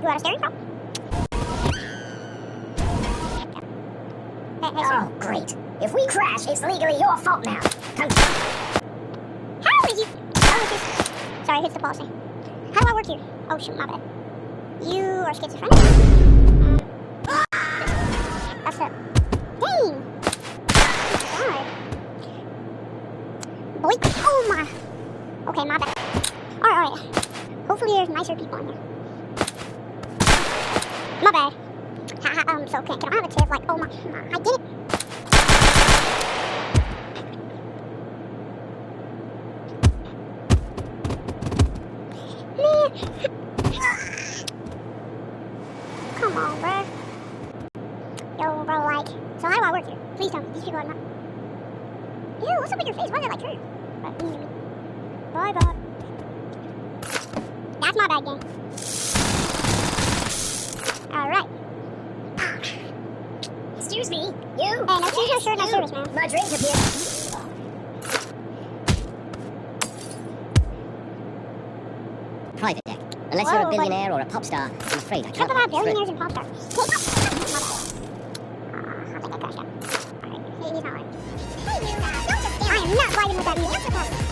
out of steering, bro. Oh, great. If we crash, it's legally your fault now. How did you... Oh, it's just... Sorry, I hit the ball. How do I work here? Oh, shoot, my bad. You are schizophrenic. That's it. Dang! God. Boink. Oh, my... Okay, my bad. Alright. Hopefully there's nicer people in here. My bad. So can I have a tip? Like, oh my, I did it. Man. Come on, bro. Yo, bro, like, so how do I work here? Please tell me. These people are not. Ew, what's up with your face? Why is it like curved? Bye, bye. That's my bad game. Alright. Excuse me, you? Hey, no shoes, no shirt, no service, man. My drink appeared. Private deck. Unless you're a billionaire or a pop star, I'm afraid I can't. Talk about billionaires and pop stars. I think I crashed out. Alright, he's not lying. I am not riding with that music.